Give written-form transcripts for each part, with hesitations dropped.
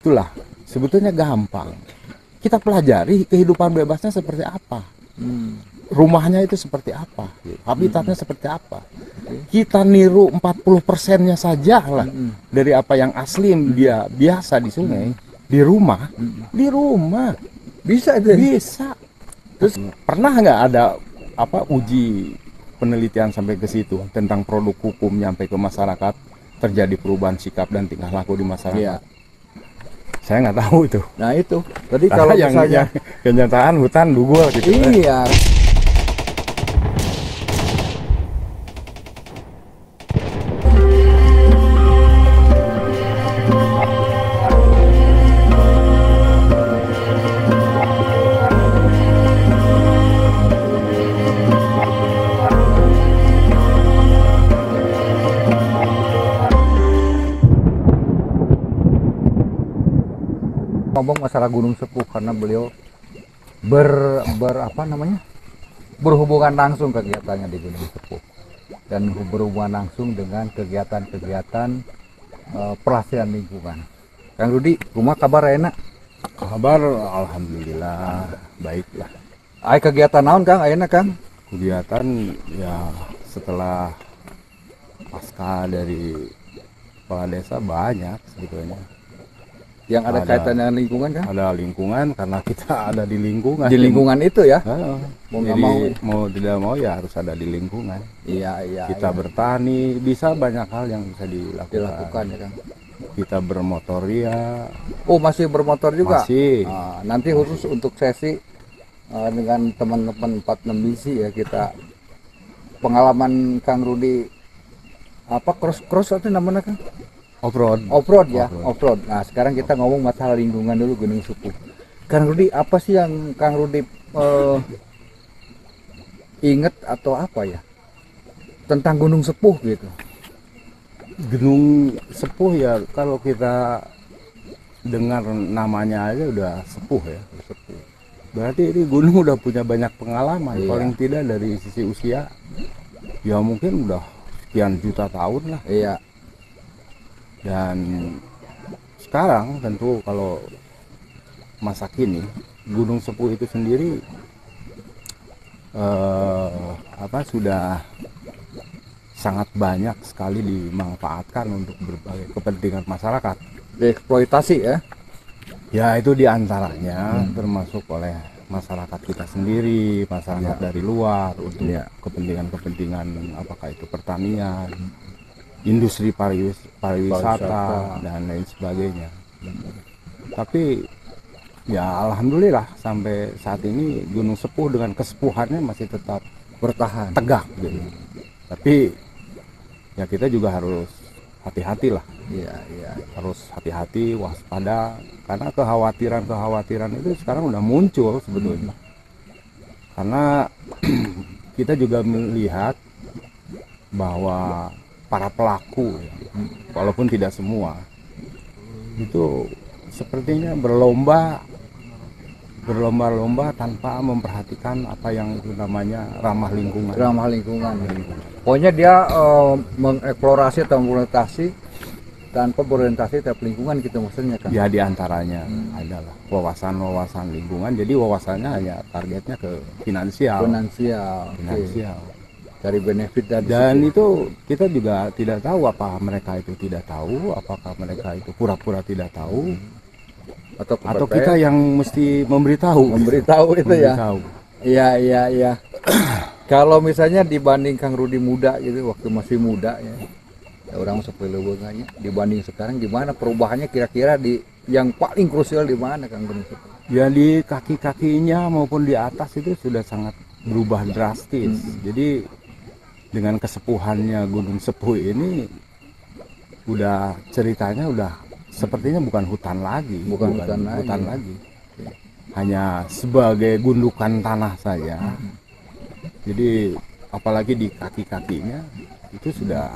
Itulah sebetulnya gampang. Kita pelajari kehidupan bebasnya seperti apa. Rumahnya itu seperti apa, habitatnya seperti apa. Kita niru 40%-nya saja lah dari apa yang asli dia biasa di sungai, di rumah, Bisa itu. bisa. Terus pernah nggak ada apa uji penelitian sampai ke situ tentang produk hukum sampai ke masyarakat, terjadi perubahan sikap dan tingkah laku di masyarakat? Iya. Saya nggak tahu itu. Nah itu. Tadi Karena kalau yang misalnya kenyataan hutan dugul gitu. iya. Ngomong masalah Gunung Sepuh karena beliau apa namanya, berhubungan langsung kegiatannya di Gunung Sepuh dan berhubungan langsung dengan kegiatan-kegiatan pelestarian lingkungan. Kang Rudi, rumah kabar enak? Kabar alhamdulillah baiklah. Ay kegiatan naon Kang? Ayeuna Kang? Kegiatan ya setelah pasca dari kepala desa banyak sebetulnya. Yang ada kaitan dengan lingkungan Kang? Ada lingkungan karena kita ada di lingkungan. Di lingkungan itu ya? Mau nggak jadi mau tidak mau ya harus ada di lingkungan. Iya. Kita bertani bisa banyak hal yang bisa dilakukan ya Kang. Kita bermotoria. Oh masih bermotor juga? Masih. Nanti khusus untuk sesi dengan teman-teman 46 misi ya, kita pengalaman Kang Rudi apa cross itu namanya Kang? Off-road ya, off-road. Nah sekarang kita ngomong masalah lingkungan dulu Gunung Sepuh. Kang Rudi, apa sih yang Kang Rudi inget atau apa ya tentang Gunung Sepuh gitu? Gunung Sepuh ya kalau kita dengar namanya aja udah sepuh ya. Sepuh. Berarti ini gunung udah punya banyak pengalaman, paling tidak dari sisi usia ya mungkin udah sekian juta tahun lah. Iya. Dan sekarang tentu kalau masa kini Gunung Sepuh itu sendiri sudah sangat banyak sekali dimanfaatkan untuk berbagai kepentingan masyarakat. Dieksploitasi ya? Ya itu diantaranya termasuk oleh masyarakat kita sendiri, masyarakat dari luar untuk kepentingan apakah itu pertanian, industri pariwisata dan lain sebagainya. Tapi ya alhamdulillah sampai saat ini Gunung Sepuh dengan kesepuhannya masih tetap bertahan tegak gitu. Tapi ya kita juga harus hati-hati lah. Iya. Harus hati-hati, waspada, karena kekhawatiran itu sekarang udah muncul sebetulnya. Karena kita juga melihat bahwa para pelaku, walaupun tidak semua, itu sepertinya berlomba-lomba tanpa memperhatikan apa yang itu namanya ramah lingkungan. Pokoknya dia mengeksplorasi atau mengoritasi tanpa berorientasi terhadap lingkungan gitu maksudnya Kang? Ya diantaranya adalah wawasan lingkungan, jadi wawasannya hanya targetnya ke finansial. Dari benefit dan itu kita juga tidak tahu apa mereka itu tidak tahu, apakah mereka itu pura-pura tidak tahu, atau kita yang mesti memberitahu itu ya. Iya. Kalau misalnya dibanding Kang Rudi muda gitu, waktu masih muda ya, orang seperti lewengannya dibanding sekarang gimana perubahannya kira-kira di yang paling krusial di mana Kang Gunung Sepuh? Ya di kaki-kakinya maupun di atas itu sudah sangat berubah drastis. Jadi dengan kesepuhannya Gunung Sepuh ini udah ceritanya udah sepertinya bukan hutan lagi, bukan hutan lagi. Hanya sebagai gundukan tanah saja. Jadi apalagi di kaki-kakinya itu sudah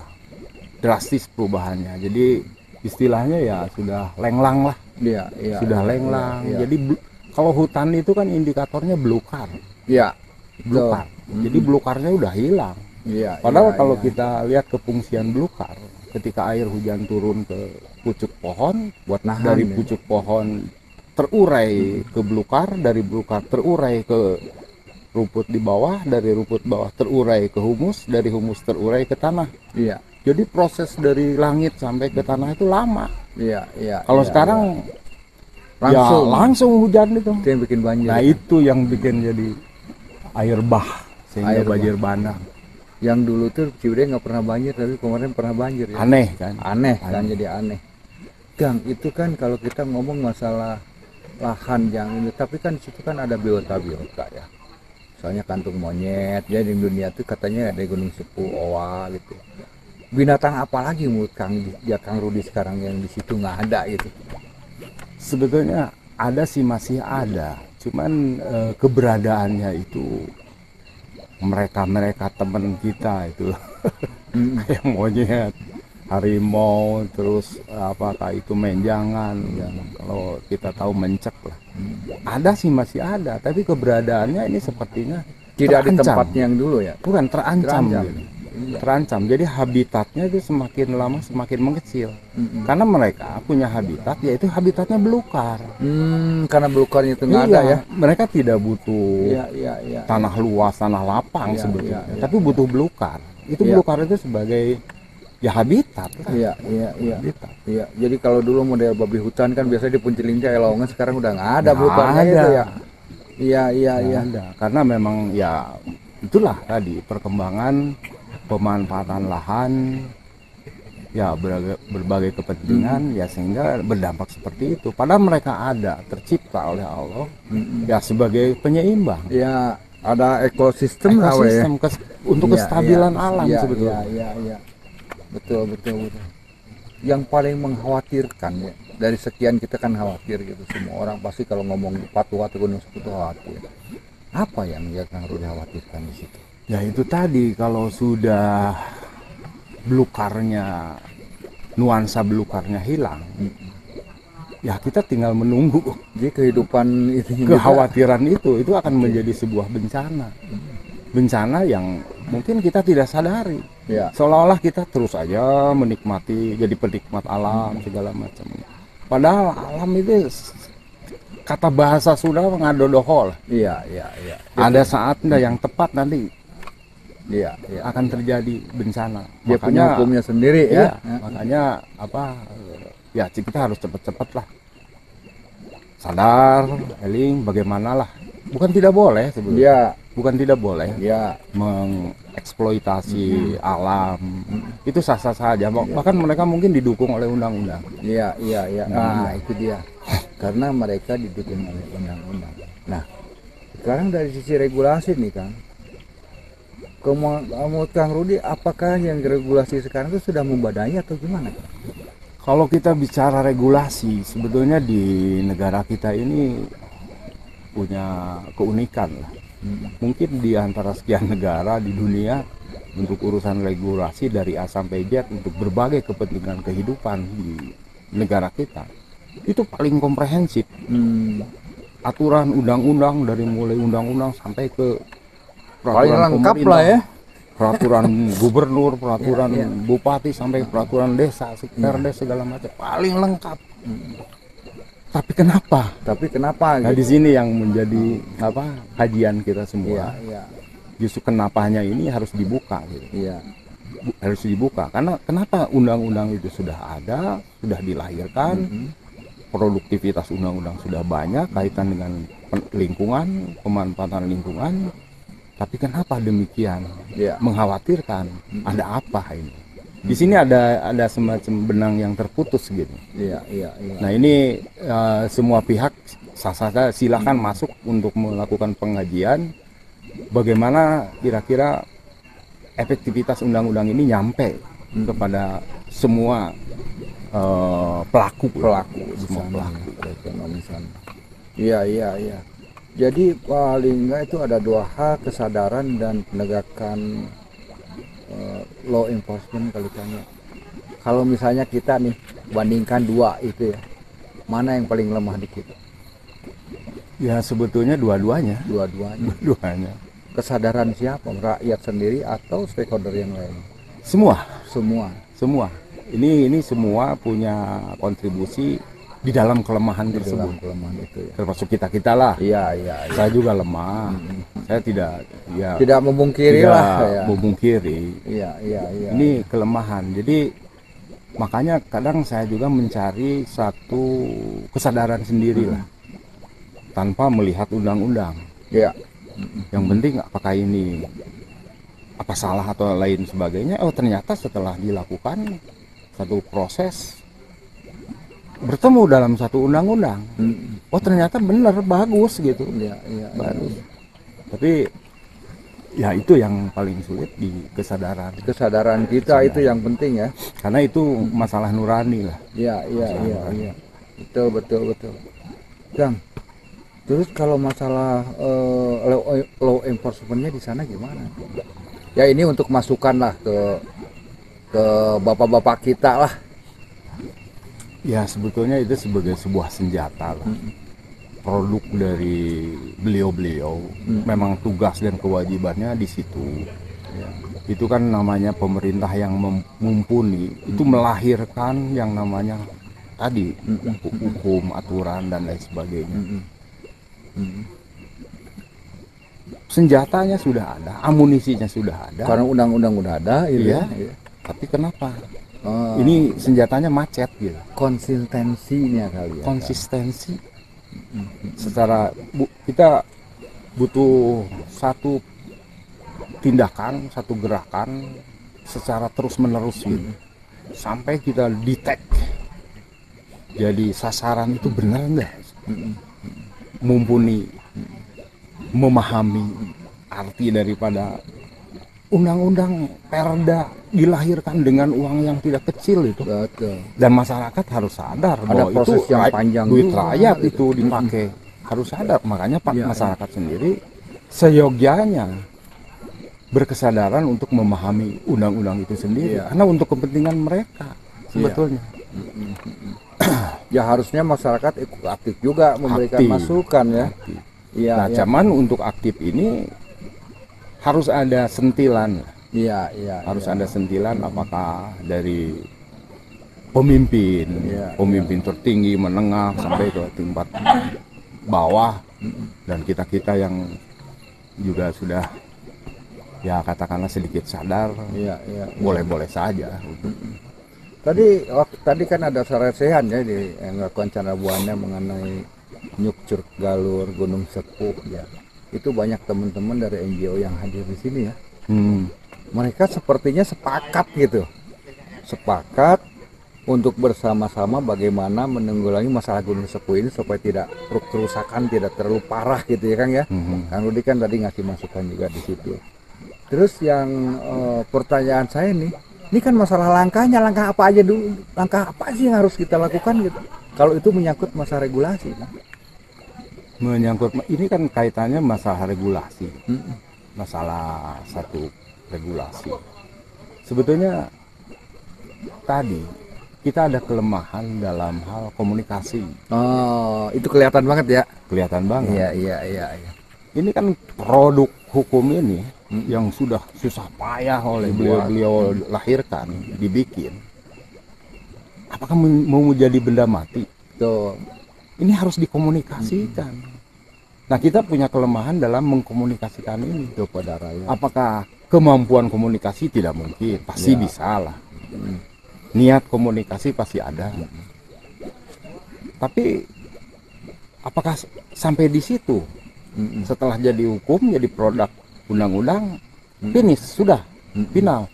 drastis perubahannya. Jadi istilahnya ya sudah lenglang lah. Sudah lenglang. Jadi kalau hutan itu kan indikatornya belukar. Iya. Belukar. Jadi belukarnya udah hilang. Padahal kalau kita lihat kefungsian belukar, ketika air hujan turun ke pucuk pohon, buat nahan dari ya. pucuk pohon terurai ke belukar, dari belukar terurai ke rumput di bawah, dari rumput bawah terurai ke humus, dari humus terurai ke tanah. Iya, Jadi proses dari langit sampai ke tanah itu lama. iya, iya. Kalau iya, sekarang iya. ya langsung hujan itu. Itu yang bikin banjir. Nah kan? itu yang bikin jadi air bah sehingga Air bah. banjir bandang. Yang dulu tuh Ciwidey nggak pernah banjir, tapi kemarin pernah banjir ya. Aneh kan? Aneh kan, jadi aneh. Gang, itu kan kalau kita ngomong masalah lahan yang ini, tapi kan di situ kan ada biota-biota ya. Soalnya kantung monyet, jadi di dunia tuh katanya ada gunung sepu, owa gitu. Binatang apa lagi menurut Kang Rudi sekarang yang di situ nggak ada gitu? Sebetulnya ada sih, masih ada. Cuman keberadaannya itu mereka teman kita itu kayak monyet, harimau, terus apakah itu menjangan ya, kalau kita tahu mencek lah. Ada sih, masih ada, tapi keberadaannya ini sepertinya Tidak di terancam. tempatnya yang dulu ya? Bukan terancam, Terancam. gitu. Iya. Terancam. Jadi habitatnya itu semakin lama semakin mengecil. Karena mereka punya habitat, yaitu habitatnya belukar. Karena belukarnya itu nggak ada ya? Mereka tidak butuh Iya, iya, iya. tanah luas, tanah lapang Iya, sebetulnya, iya, iya. tapi butuh belukar. Itu Iya. belukar itu sebagai ya habitat lah. Iya, iya, iya. Habitat. Iya, jadi kalau dulu model babi hutan kan biasanya di Puncilingga, Elongan, sekarang udah nggak ada Nggak belukarnya ada. itu ya. Iya, iya, Nggak iya. ada. Karena memang ya itulah tadi perkembangan pemanfaatan lahan, ya berbagai kepentingan, ya sehingga berdampak seperti itu. Padahal mereka ada, tercipta oleh Allah ya sebagai penyeimbang. Ya, ada ekosistem lah ya. Ekosistem untuk Iya, kestabilan iya, alam iya, sebetulnya. Iya, iya, iya. Betul, betul, betul. Yang paling mengkhawatirkan ya, dari sekian kita kan khawatir gitu, semua orang pasti kalau ngomong Papua atau Gunung Seputu khawatir. Apa yang Kang Rudi khawatirkan di situ? Ya itu tadi, kalau sudah belukarnya, nuansa belukarnya hilang, ya kita tinggal menunggu. Jadi kehidupan itu Kekhawatiran itu akan menjadi sebuah bencana. Bencana yang mungkin kita tidak sadari. ya. Seolah-olah kita terus aja menikmati, jadi penikmat alam segala macam. Padahal alam itu kata bahasa Sunda ngadodohol. Iya, iya, iya. Ada saatnya yang tepat nanti Iya, iya. akan terjadi bencana. Dia punya hukumnya sendiri iya, ya. makanya apa ya kita harus cepat-cepat lah sadar, eling bagaimana lah. Bukan tidak boleh sebetulnya. Iya, Bukan tidak boleh iya. mengeksploitasi alam. Itu sah-sah saja. Bahkan mereka mungkin didukung oleh undang-undang. Iya, iya, iya. Nah, itu dia. Karena mereka didukung oleh undang-undang. Nah, sekarang dari sisi regulasi nih, Kang. Menurut Kang Rudi, apakah yang regulasi sekarang itu sudah membadai atau gimana? Kalau kita bicara regulasi, sebetulnya di negara kita ini punya keunikan lah. Mungkin di antara sekian negara di dunia untuk urusan regulasi dari A sampai Z untuk berbagai kepentingan kehidupan di negara kita itu paling komprehensif. Aturan undang-undang dari mulai undang-undang sampai ke Paling peraturan lengkap pemerintah, lah ya. peraturan gubernur, peraturan Iya, iya. bupati sampai peraturan desa, sekretariat segala macam paling lengkap. Tapi kenapa? Tapi kenapa Nah di gitu? sini yang menjadi apa kajian kita Iya, semua. iya, Justru kenapanya ini harus dibuka, gitu. iya. Harus dibuka karena kenapa undang-undang itu sudah ada, sudah dilahirkan, produktivitas undang-undang sudah banyak kaitan dengan lingkungan, pemanfaatan lingkungan. Tapi kenapa demikian? Iya. Mengkhawatirkan. Ada apa ini? Di sini ada semacam benang yang terputus gitu. Iya, iya, iya. Nah ini semua pihak sah-sah silakan masuk untuk melakukan pengajian. Bagaimana kira-kira efektivitas undang-undang ini nyampe kepada semua pelaku di semua sana. pelaku ekonomi sana. Iya, iya, iya. Jadi paling enggak itu ada dua hal, kesadaran dan penegakan law enforcement kali tanya. Kalau misalnya kita nih bandingkan dua itu ya, mana yang paling lemah di kita? Ya sebetulnya dua-duanya. Dua-duanya. Kesadaran siapa? Rakyat sendiri atau stakeholder yang lain? Semua. Semua. ini semua punya kontribusi di dalam kelemahan di tersebut. dalam kelemahan itu ya. Termasuk kita lah. Iya, iya, iya. Saya juga lemah. Saya Tidak memungkiri tidak lah ya. memungkiri. Iya, iya, iya. Ini kelemahan. Jadi makanya kadang saya juga mencari satu kesadaran sendiri lah, tanpa melihat undang-undang. Iya. Yang penting apakah ini apa salah atau lain sebagainya. Oh, ternyata setelah dilakukan satu proses bertemu dalam satu undang-undang. Oh, ternyata benar, bagus gitu. Iya, iya, Bagus. Tapi ya itu yang paling sulit di kesadaran. Kesadaran kita itu yang penting ya. Karena itu masalah nurani lah. Iya, iya, iya, iya. Betul, betul, betul. Kang, terus kalau masalah law enforcement-nya di sana gimana? Ya ini untuk masukan lah ke bapak-bapak kita lah. Ya sebetulnya itu sebagai sebuah senjata lah. Produk dari beliau-beliau. Memang tugas dan kewajibannya di situ. Ya. Itu kan namanya pemerintah yang mumpuni. Itu melahirkan yang namanya tadi hukum, aturan dan lain sebagainya. Senjatanya sudah ada, amunisinya sudah ada. Karena undang-undang udah ada, Iya. Ya. Tapi kenapa? Ini senjatanya macet gitu. Konsistensinya kali ya. Konsistensi. Secara kita butuh satu tindakan, satu gerakan secara terus-menerus gitu. Sampai kita detect. Jadi sasaran itu benar enggak? Mumpuni, memahami arti daripada undang-undang perda dilahirkan dengan uang yang tidak kecil itu. Betul. Dan masyarakat harus sadar Ada bahwa proses itu yang panjang duit juga, rakyat gitu. itu dipakai. Harus sadar, makanya Pak Ya, masyarakat sendiri seyogyanya berkesadaran untuk memahami undang-undang itu sendiri. Ya. Karena untuk kepentingan mereka sebetulnya. Ya harusnya masyarakat ikut aktif juga memberikan Aktif. masukan ya. Aktif. Iya, Nah, iya. cuman untuk aktif ini harus ada sentilan. Iya, iya. Harus iya. ada sentilan apakah dari pemimpin, Iya, pemimpin tertinggi, menengah sampai ke tingkat bawah, dan kita-kita yang juga sudah ya katakanlah sedikit sadar, Iya, iya. boleh-boleh saja. Tadi kan ada saresehan ya di Rencana Buana mengenai Nyuk Curug Galur, Gunung Sepuh ya. Itu banyak teman-teman dari NGO yang hadir di sini ya. Mereka sepertinya sepakat gitu. Sepakat untuk bersama-sama bagaimana menanggulangi masalah Gunung Sepuh ini supaya tidak kerusakan tidak terlalu parah gitu ya Kang ya. Kang Rudi kan tadi ngasih masukan juga di situ. Terus yang pertanyaan saya nih, ini kan masalah langkahnya, langkah apa aja dulu, langkah apa sih yang harus kita lakukan gitu. Kalau itu menyangkut masalah regulasi. Menyangkut ini kan kaitannya masalah regulasi, masalah satu regulasi. Sebetulnya tadi kita ada kelemahan dalam hal komunikasi. Oh, itu kelihatan banget ya. Kelihatan banget. Iya, iya, iya, iya. Ini kan produk hukum ini yang sudah susah payah oleh beliau lahirkan, dibikin. Apakah mau menjadi benda mati? Tuh. Ini harus dikomunikasikan. Nah, kita punya kelemahan dalam mengkomunikasikan ini Kepada rakyat. Apakah kemampuan komunikasi? Tidak mungkin, pasti Ya. bisa lah. Niat komunikasi pasti ada. Tapi apakah sampai di situ? Setelah jadi hukum, jadi produk undang-undang, finish sudah, final.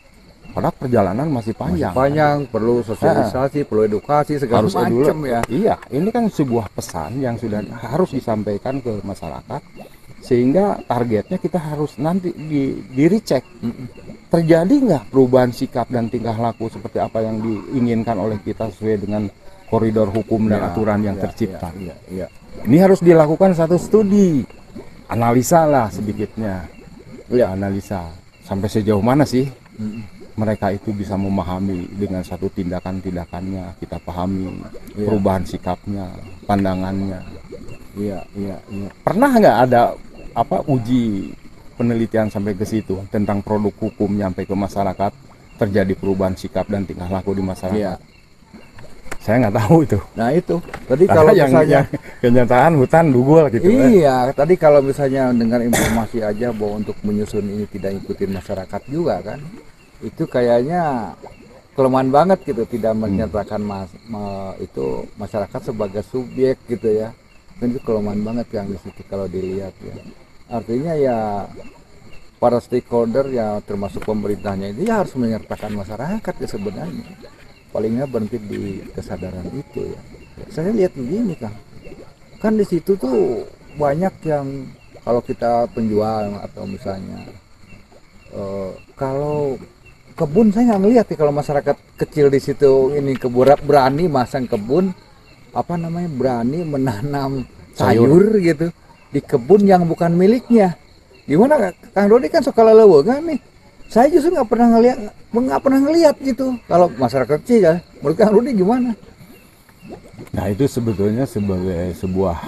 Padahal perjalanan masih panjang. Panjang, perlu sosialisasi, perlu edukasi segala Harus macam ya. Iya, ini kan sebuah pesan yang sudah harus disampaikan ke masyarakat, sehingga targetnya kita harus nanti di recheck. Terjadi nggak perubahan sikap dan tingkah laku seperti apa yang diinginkan oleh kita sesuai dengan koridor hukum dan aturan yang tercipta. Iya. Ini harus dilakukan satu studi, analisa lah sedikitnya. Ya, analisa sampai sejauh mana sih mereka itu bisa memahami dengan satu tindakan-tindakannya, kita pahami perubahan sikapnya, pandangannya. Iya. Pernah nggak ada uji penelitian sampai ke situ tentang produk hukum nyampe ke masyarakat, terjadi perubahan sikap dan tingkah laku di masyarakat? Iya. Saya nggak tahu itu. Nah itu, tadi Karena kalau yang misalnya kenyataan hutan dugul gitu. iya, tadi kalau misalnya dengar informasi aja bahwa untuk menyusun ini tidak ikutin masyarakat juga kan, itu kayaknya kelemahan banget gitu, tidak menyatakan itu masyarakat sebagai subjek gitu ya. Dan itu kelemahan banget yang di situ kalau dilihat ya. Artinya ya para stakeholder ya termasuk pemerintahnya ini ya harus menyertakan masyarakat ya sebenarnya. Paling nggak berhenti di kesadaran itu ya. Saya lihat begini kan di situ tuh banyak yang kalau kita penjual atau misalnya kalau kebun saya nggak ngeliat ya, kalau masyarakat kecil di situ ini berani masang kebun apa namanya, berani menanam sayur gitu di kebun yang bukan miliknya. Gimana Kang Dodi kan suka lelewegan nih. Saya justru nggak pernah ngeliat gitu. Kalau masyarakat kecil ya, menurut Kang Rudi gimana? Nah itu sebetulnya sebagai sebuah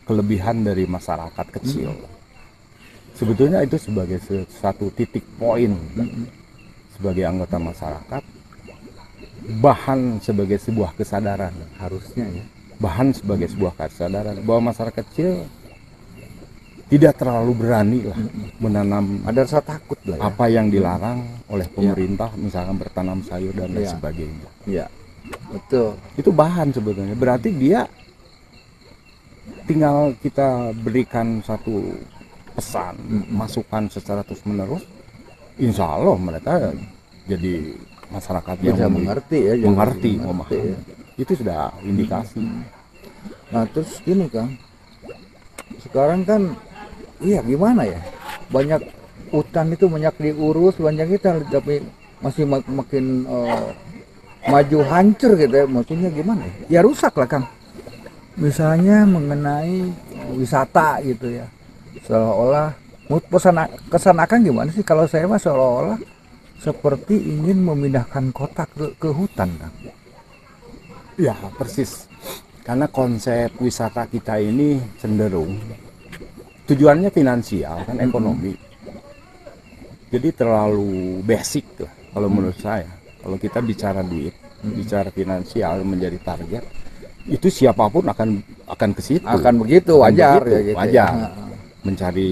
kelebihan dari masyarakat kecil. Sebetulnya itu sebagai satu titik poin sebagai anggota masyarakat, bahan sebagai sebuah kesadaran harusnya ya. Bahan sebagai sebuah kesadaran bahwa masyarakat kecil tidak terlalu berani lah menanam, ada rasa takut lah ya. Apa yang dilarang oleh pemerintah, misalkan bertanam sayur dan lain sebagainya. Iya, betul. Itu bahan sebetulnya. Berarti dia tinggal kita berikan satu pesan, masukan secara terus menerus. Insya Allah mereka jadi masyarakat yang bisa mengerti ya, memahami. Ya. Itu sudah indikasi. Nah terus gini Kang, sekarang kan iya gimana ya, banyak hutan itu banyak diurus, banyak kita tapi masih makin maju hancur gitu ya. Maksudnya gimana ya, ya rusak lah Kang. Misalnya mengenai wisata gitu ya, seolah-olah kesan akan gimana sih, kalau saya mah seolah-olah seperti ingin memindahkan kota ke hutan Kang. Ya persis, karena konsep wisata kita ini cenderung tujuannya finansial kan, ekonomi. Jadi terlalu basic lah kalau menurut saya. Kalau kita bicara duit, bicara finansial menjadi target, itu siapapun akan ke situ. Akan begitu, wajar begitu, ya gitu. Wajar. Ya. Mencari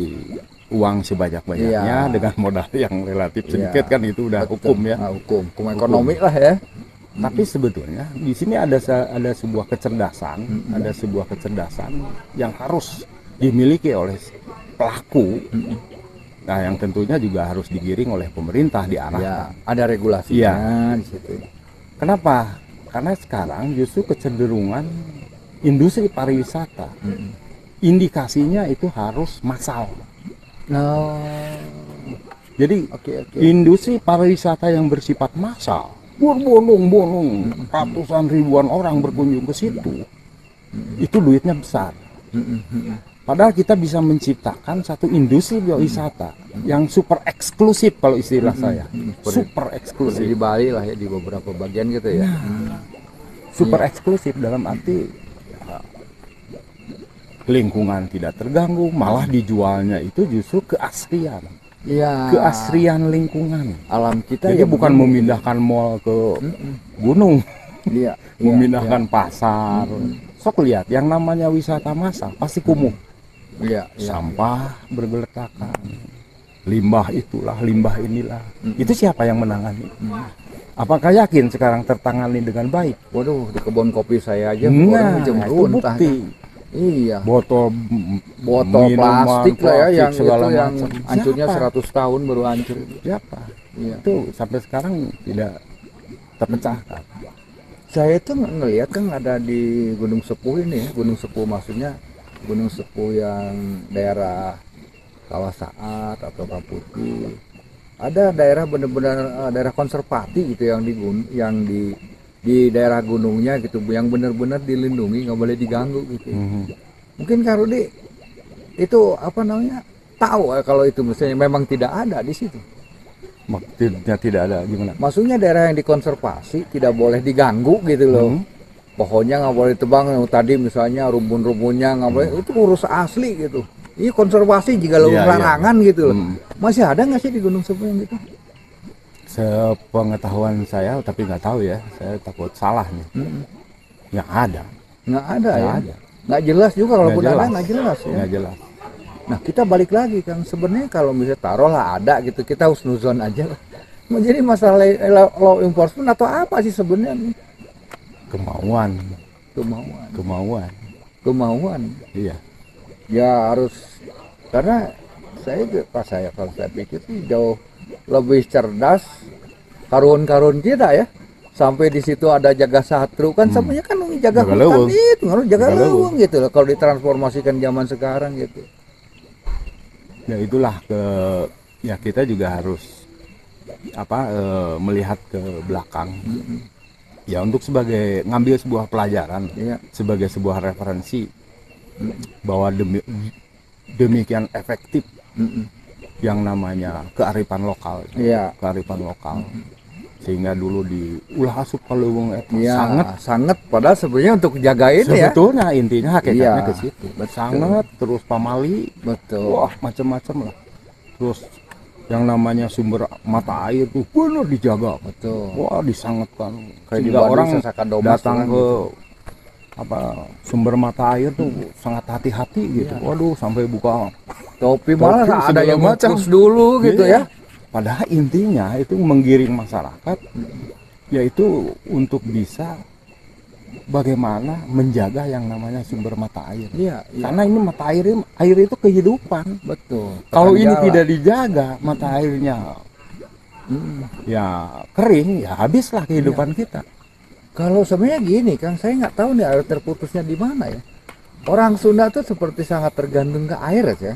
uang sebanyak-banyaknya dengan modal yang relatif sedikit kan, itu udah hukum ya. Hukum ekonomi lah ya. Tapi sebetulnya di sini ada sebuah kecerdasan, ada sebuah kecerdasan yang harus dimiliki oleh pelaku. Nah, yang tentunya juga harus digiring oleh pemerintah, diarahkan. Ya, ada regulasinya di situ. Kenapa? Karena sekarang justru kecenderungan industri pariwisata, indikasinya itu harus massal. Jadi industri pariwisata yang bersifat massal, berbondong-bondong, ratusan ribuan orang berkunjung ke situ, itu duitnya besar. Padahal kita bisa menciptakan satu industri wisata yang super eksklusif kalau istilah saya. Super eksklusif. Di Bali lah ya, di beberapa bagian gitu ya. Super eksklusif dalam arti lingkungan tidak terganggu, malah dijualnya itu justru keaslian. Ya. Keaslian lingkungan. Alam kita. Jadi ya bukan memindahkan mall ke gunung. Iya. Memindahkan pasar. Sok lihat yang namanya wisata massal pasti kumuh. Sampah bergeletakan, limbah itulah, limbah inilah. Itu siapa yang menangani? Apakah yakin sekarang tertangani dengan baik? Waduh, di kebun kopi saya aja itu bukti. Iya. Botol plastik lah ya, yang hancurnya 100 siapa? tahun baru hancur. Siapa? Itu sampai sekarang tidak terpecahkan. Saya tuh ngelihat kan ada di Gunung Sepuh ini ya, Gunung Sepuh maksudnya Gunung Sepuh yang daerah Kawasaat atau Kaputi. Ada daerah benar-benar daerah konservasi gitu yang di daerah gunungnya gitu, yang benar-benar dilindungi, nggak boleh diganggu gitu. Mungkin Kak Rudi itu apa namanya tahu kalau itu misalnya memang tidak ada di situ. Maksudnya tidak ada gimana? Maksudnya daerah yang dikonservasi tidak boleh diganggu gitu loh. Pohonnya nggak boleh tebang, tadi misalnya rumpun-rumputnya nggak boleh, itu urus asli gitu. Ini konservasi jika lo larangan gitu loh. Masih ada nggak sih di Gunung Sepuh yang gitu? Sepengetahuan saya, tapi nggak tahu ya, saya takut salah nih. Nggak ada. Nggak ada Nggak ya. ada. Nggak jelas juga kalau Nggak ada jelas. nggak jelas ya. Nggak jelas. Nah kita balik lagi Kang, sebenarnya kalau misalnya taruhlah ada gitu, kita husnuzon aja lah. Menjadi masalah law enforcement atau apa sih sebenarnya nih? Kemauan. Kemauan. Iya. Ya harus, karena kalau saya pikir sih jauh lebih cerdas karun-karun kita ya. Sampai di situ ada jaga satru kan sebenarnya kan jaga Jaga hutan leuweung. itu harus jaga Jaga leuweung gitu loh kalau ditransformasikan zaman sekarang gitu. Ya itulah ya kita juga harus melihat ke belakang. Ya untuk ngambil sebuah pelajaran, Iya. sebagai sebuah referensi bahwa demikian efektif yang namanya kearifan lokal. Iya. Kearifan lokal. Sehingga dulu diulah asup ke leuweung eta Iya, sangat padahal sebenarnya untuk jaga ini ya. sebetulnya intinya hakikatnya Iya, ke situ. betul. Sangat terus pamali. Betul. Wah, macam-macam lah. Terus yang namanya sumber mata air tuh benar dijaga. Betul. Wah, disangatkan. Kayak di Sehingga Bandung, orang Sasakan Domas datang tuh kan ke sumber mata air tuh sangat hati-hati gitu. Waduh, sampai buka Topi malah Topi, ada segala yang macam. ngukus dulu gitu Iya. ya. Padahal intinya itu menggiring masyarakat, yaitu untuk bisa bagaimana menjaga yang namanya sumber mata air. Iya, iya. Karena ini mata air itu kehidupan. Betul. Kalau Tekan ini jala. tidak dijaga mata airnya, ya kering, ya habislah kehidupan kita. Kalau sebenarnya gini Kang, saya nggak tahu nih air terputusnya di mana ya. Orang Sunda tuh seperti sangat tergantung ke air ya.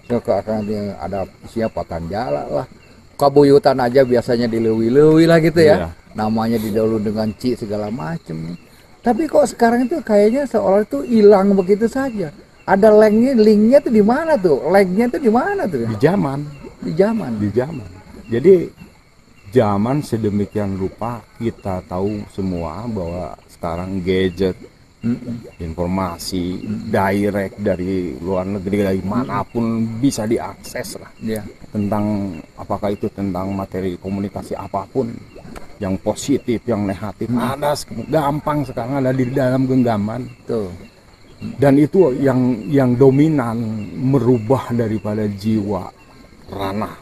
Sekarang dia ada siapa Tanjala lah. Kabuyutan aja biasanya dilewi-lewi lah gitu ya. Iya. Namanya didahulu dengan Ci segala macem. Tapi kok sekarang itu kayaknya seolah itu hilang begitu saja. Ada linknya tuh di mana tuh? Lagnya tuh di mana tuh? Di zaman. Di zaman. Jadi zaman sedemikian rupa kita tahu semua bahwa sekarang gadget, informasi direct dari luar negeri dari manapun bisa diakses lah. Iya. Tentang apakah itu tentang materi komunikasi apapun yang positif, yang negatif ada gampang sekarang ada di dalam genggaman. Tuh. Dan itu yang dominan merubah daripada jiwa ranah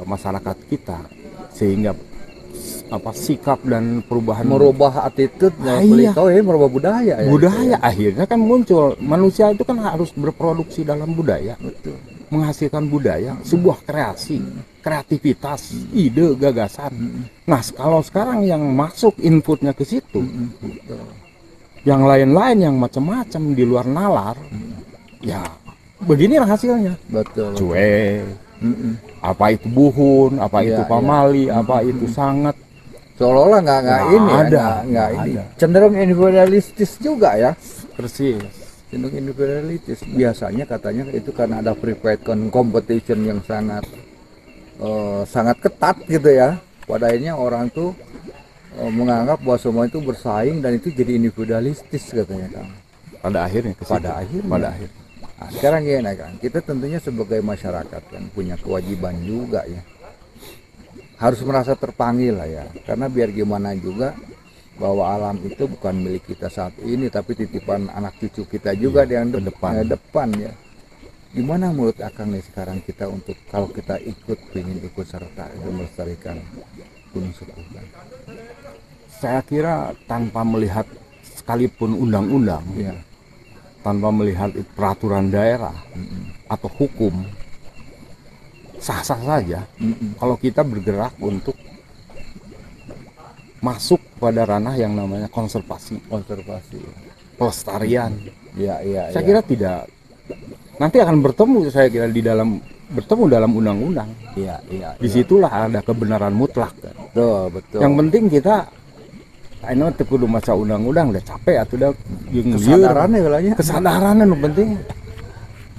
masyarakat kita sehingga sikap dan perubahan Merubah attitude Ah, ya, iya. merubah budaya ya. budaya akhirnya kan muncul. Manusia itu kan harus berproduksi dalam budaya, Betul. menghasilkan budaya, sebuah kreasi, kreativitas, ide, gagasan. Nah, kalau sekarang yang masuk inputnya ke situ, yang lain-lain yang macam-macam di luar nalar, ya beginilah hasilnya. Betul. Cuek, apa itu buhun, apa Iya, itu iya. pamali, apa itu sangat. Seolah-olah nggak Nggak ini ya, ada, nggak nggak ini. ada. Cenderung individualistis juga ya. Persis. Cenderung individualistis. Biasanya katanya itu karena ada free fight competition yang sangat ketat gitu ya. Pada akhirnya orang tuh menganggap bahwa semua itu bersaing dan itu jadi individualistis katanya Kang. Pada akhirnya ke situ. Pada akhirnya. Pada akhirnya. Nah, sekarang gini Kang, kita tentunya sebagai masyarakat kan punya kewajiban juga ya. Harus merasa terpanggil lah ya, karena biar gimana juga bahwa alam itu bukan milik kita saat ini, tapi titipan anak cucu kita juga yang depan ya. Gimana menurut Akang nih sekarang kita untuk kalau kita ingin ikut serta melestarikan Gunung Sepuhan? Saya kira tanpa melihat sekalipun undang-undang, Ya. tanpa melihat peraturan daerah atau hukum, sah-sah saja kalau kita bergerak untuk masuk pada ranah yang namanya konservasi, pelestarian. Ya, iya. Saya kira tidak, nanti akan bertemu dalam undang-undang. Iya. Disitulah ada kebenaran mutlak. Betul. Yang penting kita ini teu kudu maca undang-undang udah capek atuh da Kesadarannya bilangnya. kesadaran nu penting.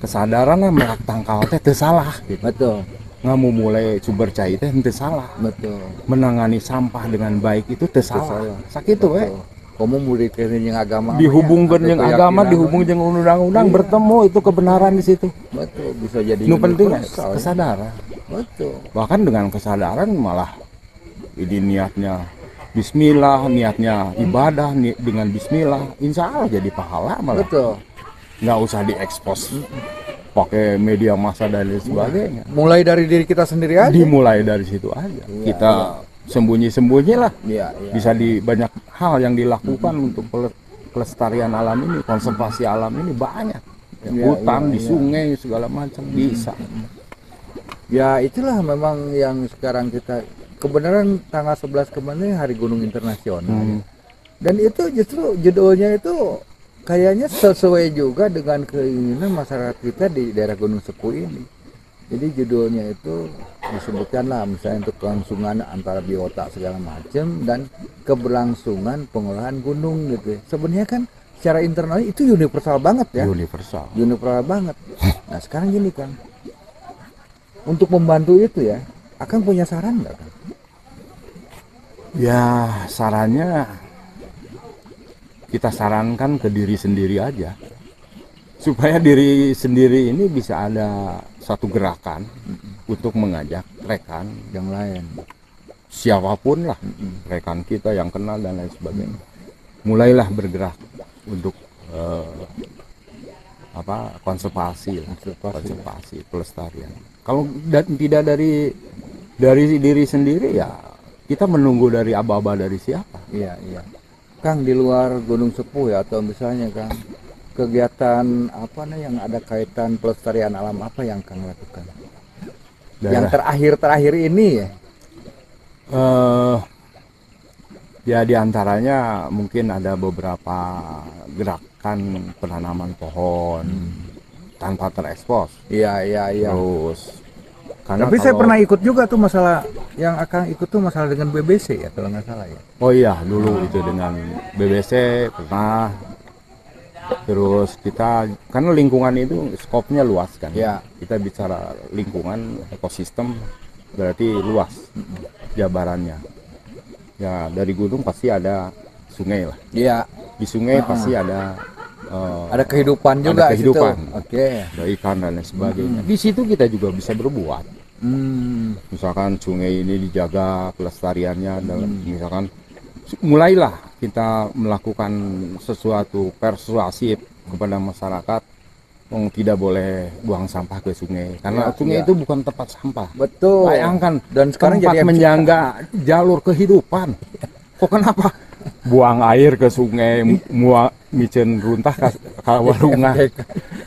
Kesadaran melak tangkal teh teu salah gitu. Betul. Ngamu mulai sumber cai teh teu salah. Betul. Menangani sampah dengan baik itu teu salah. Sakitu we. Kamu murid yang agama Dihubungkeun jeung agama, dihubung jeung undang-undang bertemu itu kebenaran di situ. Betul, bisa jadi Nu penting universal, ya. kesadaran. Betul. Bahkan dengan kesadaran malah ini niatnya Bismillah, niatnya ibadah dengan Bismillah, insya Allah jadi pahala malah. Betul. Nggak usah diekspos pakai media massa dan lain sebagainya. Mulai dari diri kita sendiri aja. Dimulai dari situ aja. Iya, Kita sembunyi-sembunyi lah. Iya, iya. Bisa di banyak hal yang dilakukan untuk pelestarian alam ini, konservasi alam ini banyak. Ya, Iya, hutan, iya, di iya. sungai segala macam bisa. Ya itulah memang yang sekarang kita, kebenaran tanggal 11 kemarin Hari Gunung Internasional. Dan itu justru judulnya itu kayaknya sesuai juga dengan keinginan masyarakat kita di daerah Gunung Sepu ini. Jadi judulnya itu disebutkan lah misalnya untuk kelangsungan antara biota segala macam dan keberlangsungan pengolahan gunung gitu. Sebenarnya kan secara internal itu universal banget ya. Universal. Universal banget. Nah sekarang gini Kang, untuk membantu itu ya, Akang punya saran nggak Kang? Ya sarannya kita sarankan ke diri sendiri aja. Supaya diri sendiri ini bisa ada satu gerakan untuk mengajak rekan Yang lain. siapapun lah, rekan kita yang kenal dan lain sebagainya. Mulailah bergerak untuk konservasi, pelestarian. Kalau tidak dari diri sendiri ya kita menunggu dari aba-aba dari siapa? Iya, iya. Kang di luar Gunung Sepuh ya atau misalnya Kang kegiatan apa nih yang ada kaitan pelestarian alam apa yang Kang lakukan? Yang terakhir ini ya. Ya diantaranya mungkin ada beberapa gerakan penanaman pohon tanpa terekspos. Iya, iya, iya. Terus Tapi saya pernah ikut juga tuh masalah yang Akang ikut tuh masalah dengan BBC ya kalau nggak salah ya. Oh iya dulu itu dengan BBC pernah. Terus kita karena lingkungan itu skopnya luas kan. Ya. Kita bicara lingkungan ekosistem berarti luas jabarannya. Ya dari gunung pasti ada sungai lah. Iya. Di sungai pasti ada kehidupan juga ada kehidupan. di situ. Oke. Ada ikan dan lain sebagainya. Di situ kita juga bisa berbuat. Misalkan sungai ini dijaga pelestariannya dalam misalkan mulailah kita melakukan sesuatu persuasif kepada masyarakat tidak boleh buang sampah ke sungai karena sungai itu bukan tempat sampah. Betul. Bayangkan Dan sekarang tempat jadi menyangga jalur kehidupan. Kok kenapa buang air ke sungai, micen runtah ka walungan,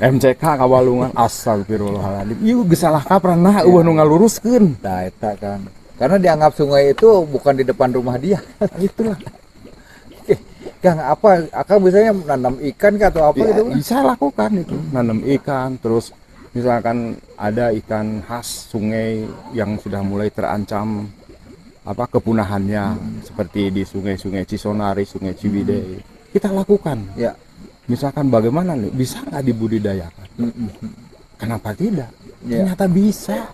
MCK ka walungan, astagfirullahaladzim. Ieu geus salah kaprah nah eueuh nu ngaluruskeun. Nah, eta kan. Karena dianggap sungai itu bukan di depan rumah dia. Itulah. Kang apa? Akang biasanya nanam ikan kah atau apa gitu? Bisa lakukan itu, nanam ikan, terus misalkan ada ikan khas sungai yang sudah mulai terancam kepunahannya seperti di sungai-sungai Cisonari, sungai Ciwidey. Kita lakukan. Ya. Misalkan bagaimana nih? Bisa nggak dibudidayakan? Kenapa tidak? Ya. Ternyata bisa.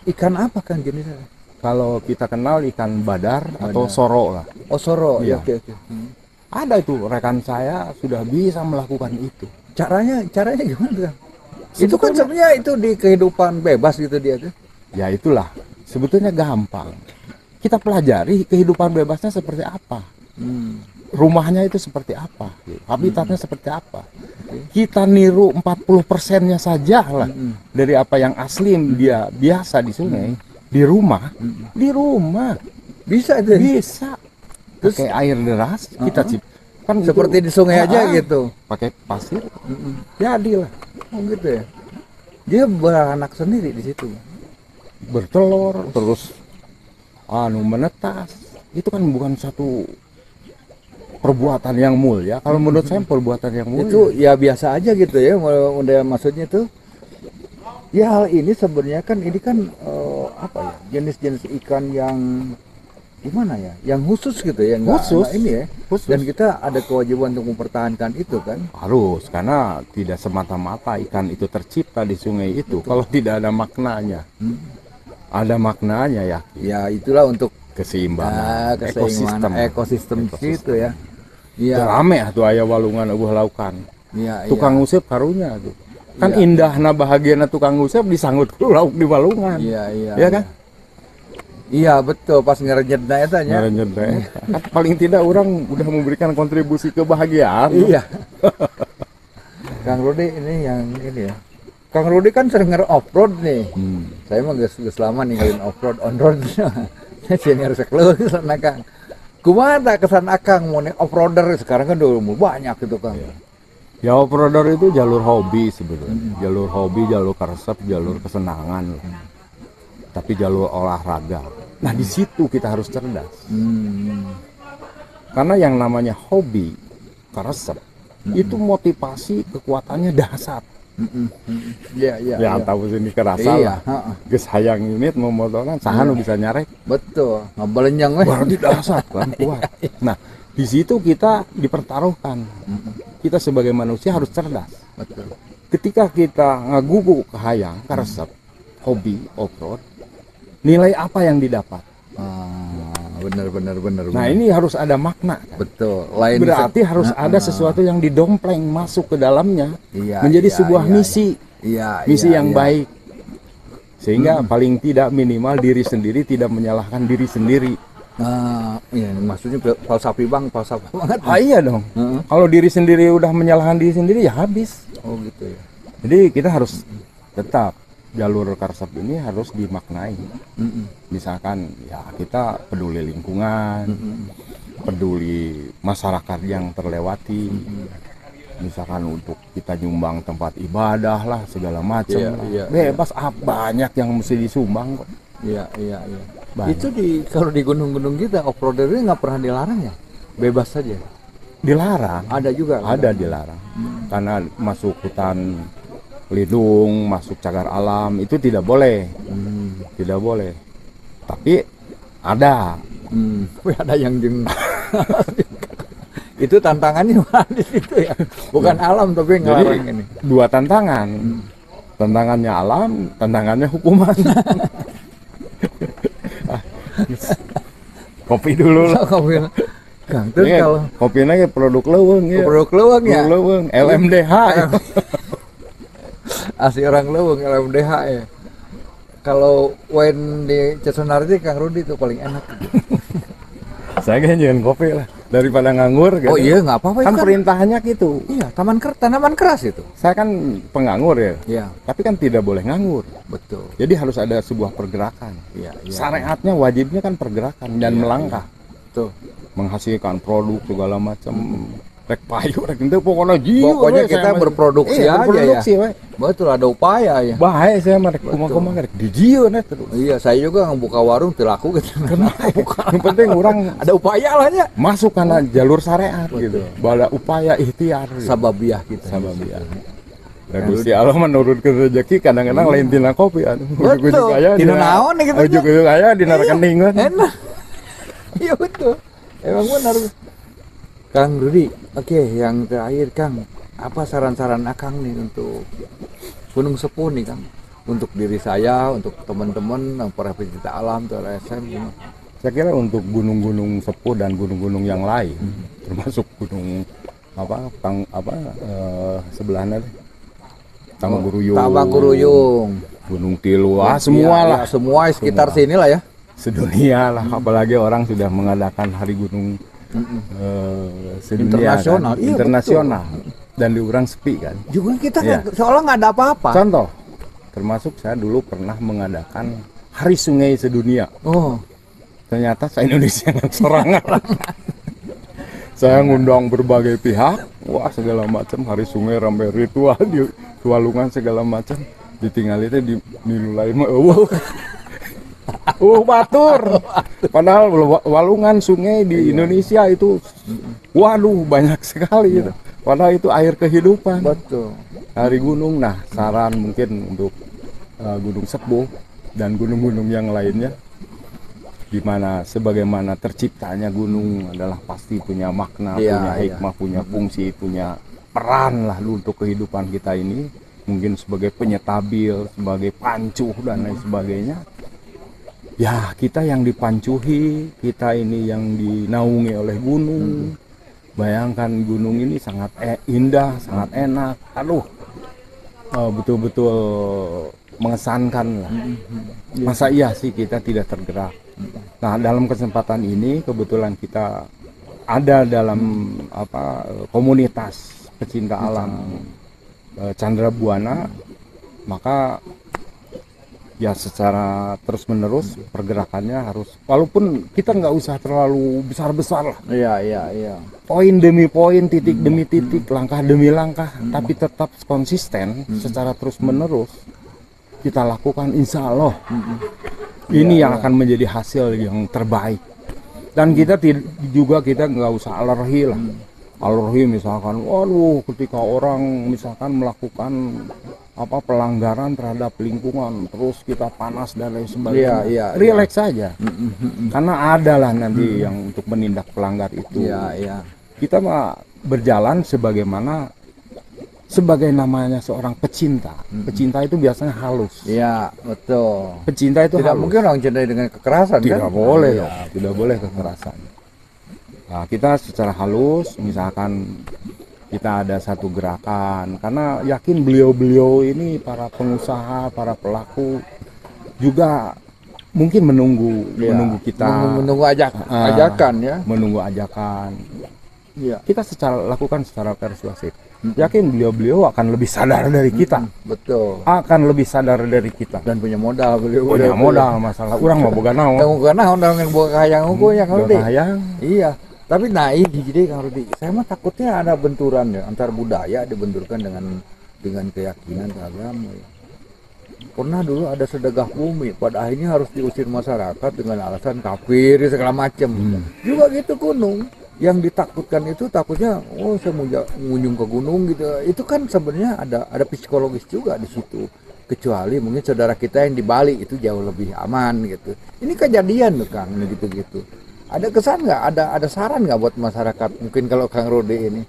Ikan apa kan jenisnya? Kalau kita kenal ikan badar atau soro lah. Oh soro, Iya. ya, oke. Ada itu rekan saya sudah bisa melakukan itu. Caranya gimana Kang? Itu kan sebenarnya itu di kehidupan bebas gitu dia tuh. Ya itulah. Sebetulnya gampang. Kita pelajari kehidupan bebasnya seperti apa. Rumahnya itu seperti apa. Habitatnya seperti apa. Kita niru 40%-nya saja lah dari apa yang asli dia biasa di sungai. Di rumah. Bisa itu. Bisa. Pakai air deras kita kan Seperti itu, di sungai aja gitu. pakai pasir. Jadilah Oh gitu ya. Dia beranak sendiri di situ. bertelur terus menetas. Itu kan bukan satu perbuatan yang mulia. Kalau menurut saya perbuatan yang mulia. Itu ya biasa aja gitu ya. Maksudnya tuh ya hal ini sebenarnya kan ini kan jenis-jenis ikan yang gimana ya, yang khusus gitu ya, Khusus. ini ya. Khusus. Dan kita ada kewajiban untuk mempertahankan itu kan. Harus, karena tidak semata-mata ikan itu tercipta di sungai itu kalau tidak ada maknanya. Ada maknanya ya. Ya itulah untuk Keseimbangan ekosistem situ ya. Iya. Rame tuh aya walungan eueuh laukan. Iya, Tukang ngusip karunya tuh. Kan Iya. indah nah bahagiana tukang ngusap disanggut ku lauk di balungan. Iya, iya. Iya kan? Iya, betul pas ngerenyetna eta nya. Ngaranjeun teh. Kan paling tidak orang udah memberikan kontribusi kebahagiaan. Iya. Kang Rudi ini yang ini ya. Kang Rudi kan sering off-road nih. Saya mah geus lama ninggalin off-road, on-road. Saya senior sekeleung sana Kang. Kumaha tak kesan Akang mau nih off-roader sekarang kan udah banyak gitu Kang. Ya off-roader itu jalur hobi sebetulnya. Jalur hobi, jalur karesep, jalur kesenangan. Tapi jalur olahraga. Nah di situ kita harus cerdas. Karena yang namanya hobi, karesep, itu motivasi kekuatannya dahsyat. Iya, iya. Ya iya. tahu sini kerasa Iya, lah. heeh. Geus hayang unit memotoran, saha nu bisa nyarek. Betul. Ngabelenjang we. Berarti dahsyat kan kuat. Nah di situ kita dipertaruhkan. Kita sebagai manusia harus cerdas. Betul. Ketika kita ngagugu ke hayang, karesep, hobi, off-road, nilai apa yang didapat? Bener. Nah ini harus ada makna kan? Betul. Lain Berarti harus ada sesuatu yang didompleng masuk ke dalamnya Iya, menjadi iya, sebuah iya, misi, Iya, misi iya, yang iya. baik, sehingga paling tidak minimal diri sendiri tidak menyalahkan diri sendiri. Iya, maksudnya falsafi banget. Iya dong. Heeh. Kalau diri sendiri udah menyalahkan diri sendiri ya habis. Oh gitu ya. Jadi kita harus tetap jalur karsep ini harus dimaknai. Misalkan ya kita peduli lingkungan, peduli masyarakat yang terlewati. Misalkan untuk kita nyumbang tempat ibadah lah segala macam. Iya, lah. iya, Bebas banyak yang mesti disumbang kok. Iya. Banyak. Itu kalau di gunung-gunung kita off-roader ini nggak pernah dilarang ya? Bebas saja. Dilarang. Ada juga. Ada dilarang. Karena masuk hutan lindung, masuk cagar alam itu tidak boleh. Tidak boleh. Tapi ada. Tapi ada yang jeng. Itu tantangannya di situ ya. Bukan alam tapi ngelarang ini. Dua tantangan. Tantangannya alam, tantangannya hukuman. Kopi dulu lah. Kang, terus Ini kalau kopinya kayak produk leuweung ya. produk leuweung ya. Produk leuweung, LMDH. ya. Asli orang leuweung LMDH ya. Kalau wine di Cesunarti Kang Rudi itu paling enak. Saya kayaknya jangan kopi lah daripada nganggur gitu. Oh iya nggak apa-apa Kan itu kan. perintahnya gitu. Iya, tanaman keras itu. Saya kan penganggur ya. Iya, Tapi kan tidak boleh nganggur. betul. Jadi harus ada sebuah pergerakan. Iya, iya. Syariatnya wajibnya kan pergerakan dan Iya, melangkah. Tuh. Menghasilkan produk segala macam. Rek payu rek ente pokoknya jieu. Pokoknya we, kita saya mah. berproduksi Iya, aja berproduksi, ya. we. Betul, ada upaya ya. Bae saya mah rek kumaha rek dijieun terus. Iya, saya juga ngebuka warung tilaku gitu. Kenapa buka? Yang penting orang Ada upaya lah ya. masuk karena jalur syariat gitu. Betul. Bala upaya ikhtiar. Gitu. Sababiah kita. Sababiah. Dan Gusti Allah menurunkan rezeki kadang-kadang lain tina kopi atuh. Betul. Tina naon gitu nya. Ujug-ujug aya dina rekening kan. Enak. Iya betul. Emang benar. Kang Rudi, oke, yang terakhir Kang, apa saran-saran Akang nih untuk Gunung Sepuh nih Kang? Untuk diri saya, untuk teman-teman, para pecinta alam, tuh LSM gimana? Saya kira untuk gunung-gunung sepuh dan gunung-gunung yang lain, termasuk gunung sebelahnya deh. Tanguruyung. Tanguruyung. Gunung Tilu, Iya, semua lah. iya, semua sekitar sini lah ya. Sedunia lah, apalagi orang sudah mengadakan hari gunung sedunia Internasional, kan? iya, Internasional. Dan diurang sepi kan. Juga kita Iya. seolah nggak ada apa-apa. Contoh, termasuk saya dulu pernah mengadakan hari sungai sedunia. Oh, Ternyata saya Indonesia yang sorangan. Saya ngundang berbagai pihak, wah segala macam hari sungai ramai ritual di Tualungan segala macam. Ditinggal itu di nilai mah batur. Padahal walungan sungai di Indonesia itu waduh banyak sekali itu. Padahal itu air kehidupan. betul. Hari gunung, nah saran mungkin untuk Gunung Sepuh dan gunung-gunung yang lainnya, di mana sebagaimana terciptanya gunung adalah pasti punya makna, Iya, punya iya. hikmah, punya fungsi, punya peran lah untuk kehidupan kita ini. Mungkin sebagai penyetabil, sebagai pancuh dan lain sebagainya. Ya kita yang dipancuhi, kita ini yang dinaungi oleh gunung. Bayangkan gunung ini sangat indah, sangat enak. Aduh, betul-betul mengesankan lah. Masa iya sih kita tidak tergerak. Nah, dalam kesempatan ini kebetulan kita ada dalam komunitas pecinta alam Chandra Buana, maka ya secara terus menerus pergerakannya harus, walaupun kita nggak usah terlalu besar-besar lah, Iya. poin demi poin, titik demi titik, langkah demi langkah, tapi tetap konsisten secara terus menerus kita lakukan, insya Allah ini yang akan menjadi hasil yang terbaik. Dan kita juga nggak usah alergi lah, alergi misalkan, waduh ketika orang misalkan melakukan pelanggaran terhadap lingkungan terus kita panas dan lain sebagainya, relax saja, karena ada lah nanti yang untuk menindak pelanggar itu. Kita mah berjalan sebagai namanya seorang pecinta. Pecinta itu biasanya halus. Iya, betul. Pecinta itu tidak halus. Mungkin orang cintai dengan kekerasan, tidak kan? boleh dong, tidak boleh kekerasan. Nah, kita secara halus, misalkan kita ada satu gerakan, karena yakin beliau-beliau ini para pengusaha, para pelaku juga mungkin menunggu kita, menunggu ajakan ya, menunggu ajakan. Iya. Kita lakukan secara persuasif. Yakin beliau-beliau akan lebih sadar dari kita. Betul. Akan lebih sadar dari kita. Dan punya modal beliau. Punya modal, masalah orang mau boga naon. Boga naon yang boga hayang hukum yang Rudi. Hayang. Iya. Tapi naik jadi Kang Rudi, saya mah takutnya ada benturan ya antar budaya dibenturkan dengan keyakinan agama ya. Pernah dulu ada sedekah bumi, pada akhirnya harus diusir masyarakat dengan alasan kafir segala macam. Juga gitu gunung. Yang ditakutkan itu takutnya, saya mau mengunjung ke gunung gitu. Itu kan sebenarnya ada psikologis juga di situ. Kecuali mungkin saudara kita yang di Bali itu jauh lebih aman gitu. Ini kejadian tuh Kang, gitu. Ada kesan nggak? Ada saran nggak buat masyarakat? Mungkin kalau Kang Rudi ini?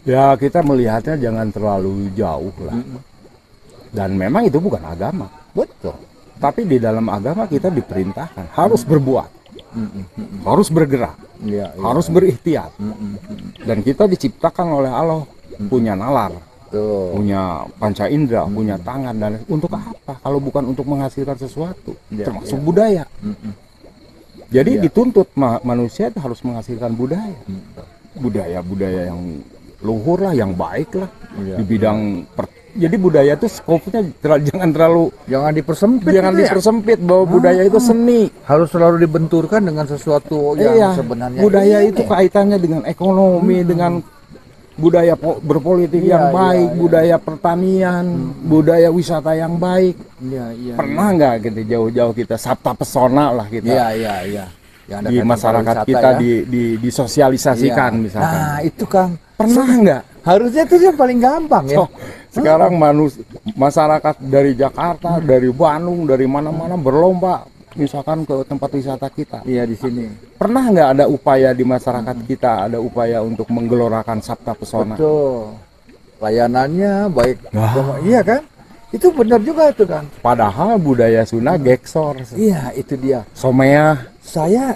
Ya kita melihatnya jangan terlalu jauh lah. Dan memang itu bukan agama. Betul. Tapi di dalam agama kita diperintahkan harus berbuat. Harus bergerak, harus berikhtiar, dan kita diciptakan oleh Allah punya nalar, punya panca indera, punya tangan, dan untuk apa? Kalau bukan untuk menghasilkan sesuatu, termasuk budaya. Jadi dituntut manusia itu harus menghasilkan budaya yang luhur lah, yang baik lah di bidang jadi budaya itu skopnya jangan dipersempit bahwa budaya itu seni, harus selalu dibenturkan dengan sesuatu yang sebenarnya budaya itu kaitannya dengan ekonomi, dengan budaya berpolitik yang baik, budaya pertanian, budaya wisata yang baik. Pernah nggak gitu jauh-jauh kita sabta pesona lah kita di masyarakat kita disosialisasikan misalkan. Nah itu Kang, pernah nggak? Harusnya itu yang paling gampang ya. Sekarang masyarakat dari Jakarta, dari Bandung, dari mana-mana berlomba misalkan ke tempat wisata kita. Iya di sini. Pernah nggak ada upaya di masyarakat kita, ada upaya untuk menggelorakan sabta pesona? Betul. Layanannya baik. Iya kan? Itu benar juga itu kan. Padahal budaya Sunda geksor. Iya itu dia. Somea. Saya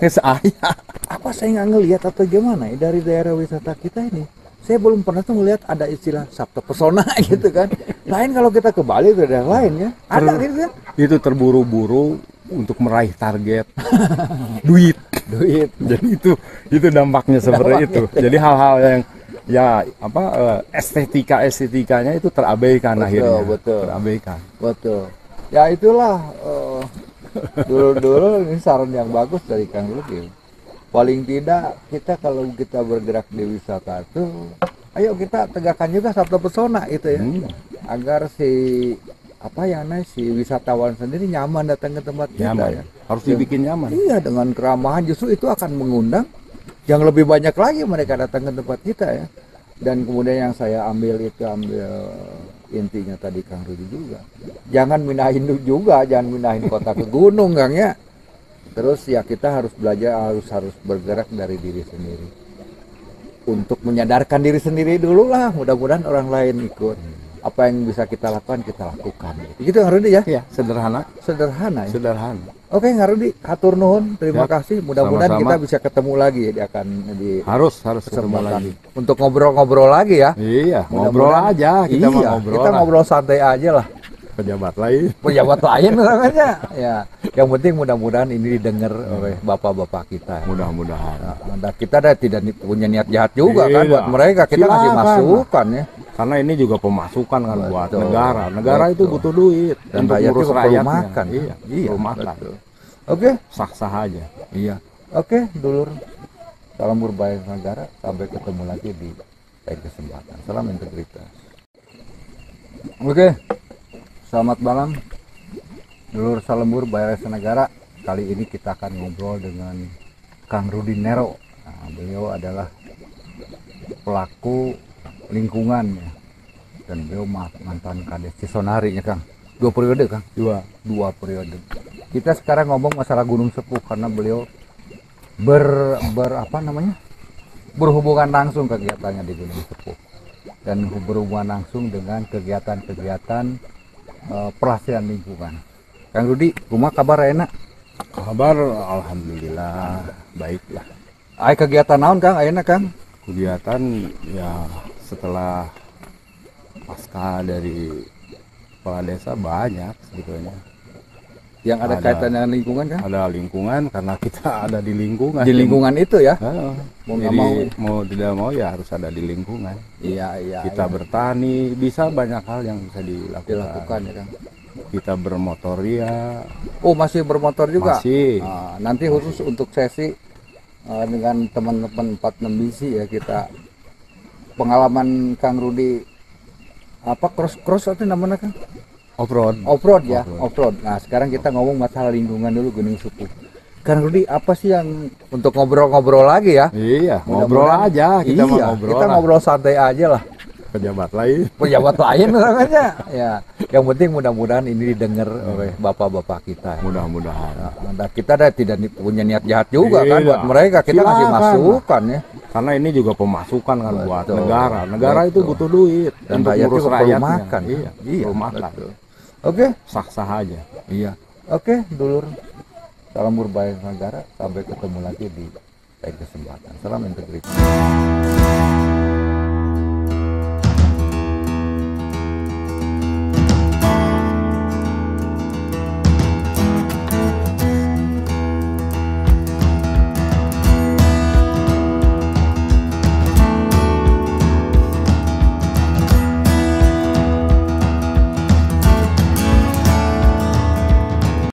apa saya nggak ngelihat atau gimana ya dari daerah wisata kita ini? Saya belum pernah tuh melihat ada istilah sabta pesona gitu kan. Lain kalau kita ke Bali ke daerah lain ya. Ada gitu kan. Itu terburu-buru untuk meraih target duit. Jadi itu dampaknya seperti itu. Jadi hal-hal yang estetikanya itu terabaikan akhirnya. Betul. Terabaikan. Betul. Ya itulah dulu ini saran yang bagus dari Kang Rudi. Paling tidak kita kalau kita bergerak di wisata itu, ayo kita tegakkan juga sabta pesona itu ya, agar si wisatawan sendiri nyaman datang ke tempat kita ya. Harus dibikin nyaman. Iya, dengan keramahan justru itu akan mengundang yang lebih banyak lagi mereka datang ke tempat kita ya. Dan kemudian yang saya ambil intinya tadi Kang Rudi juga, jangan mindahin kota ke gunung Kang ya. Terus ya kita harus belajar, harus bergerak dari diri sendiri untuk menyadarkan diri sendiri dulu lah. Mudah-mudahan orang lain ikut. Apa yang bisa kita lakukan kita lakukan. Gitu Kang Rudi ya? Iya, sederhana. Ya? Sederhana. Oke, Ngarudi, hatur nuhun, terima Ya, kasih. Mudah-mudahan sama-sama. kita bisa ketemu lagi di Harus ketemu kesempatan lagi. untuk ngobrol-ngobrol lagi ya. Iya, ngobrol Mudah-mudahan- aja, kita mau iya, ngobrol kita lah. ngobrol santai aja lah. Pejabat lain. Pejabat lain namanya. Ya, yang penting mudah-mudahan ini didengar oleh bapak-bapak kita. Mudah-mudahan. Nah, kita tidak punya niat jahat juga kan Iya. buat mereka. Kita ngasih Silakan. masukan ya. Karena ini juga pemasukan kan buat Betul. negara. Negara itu Betul. butuh duit Dan untuk rakyat ngurus juga perlu rakyatnya. makan. Iya, perlu makan. betul. Oke, Sah-sah aja. iya. Oke, dulur. Salam berbahaya negara. Sampai ketemu lagi di lain kesempatan. Salam integritas. Oke, selamat malam. Dulur Salembur Bayar Negara. Kali ini kita akan ngobrol dengan Kang Rudi Nero. Nah, beliau adalah pelaku lingkungan ya. Dan beliau mantan Kades Cisonari ya Kang. 2 periode Kang. 2 periode. Kita sekarang ngomong masalah Gunung Sepuh karena beliau berhubungan langsung kegiatannya di Gunung Sepuh dan berhubungan langsung dengan kegiatan-kegiatan pelestarian lingkungan. Kang Rudi, rumah kabar enak? Kabar alhamdulillah baiklah. Kegiatan naon Kang? Enak Kang? Kegiatan ya setelah pasca dari kepala desa banyak sebetulnya. Yang ada kaitan dengan lingkungan Kang? Ada lingkungan karena kita ada di lingkungan. Di lingkungan itu ya? Mau nggak mau tidak mau ya harus ada di lingkungan. Iya. Kita bertani bisa banyak hal yang bisa dilakukan ya Kang. Kita bermotoria. Oh, masih bermotor juga? Masih. Nanti khusus untuk sesi dengan teman-teman 46 bisi ya, kita pengalaman Kang Rudi cross itu namanya Kang? Off-road ya, off-road. Nah, sekarang kita ngomong masalah lingkungan dulu Gunung Sepuh. Kang Rudi, apa sih yang untuk ngobrol-ngobrol lagi ya? Iya, ngobrol aja, kita mau ngobrol. Kita ngobrol santai aja lah. Pejabat lain. Pejabat lain namanya. Ya, yang penting mudah-mudahan ini didengar oleh bapak-bapak kita. Mudah-mudahan. Nah, kita tidak punya niat jahat juga kan Iya. buat mereka. Kita ngasih Silakan. masukan ya. Karena ini juga pemasukan kan buat Betul. negara. Negara itu Betul. butuh duit Dan untuk rakyat ngurus juga perlu rakyatnya. makan. Iya, perlu makan. Betul. Oke. Sah-sah aja. Iya. Oke, dulur. Salam berbahaya negara. Sampai ketemu lagi di lain kesempatan. Salam integritas.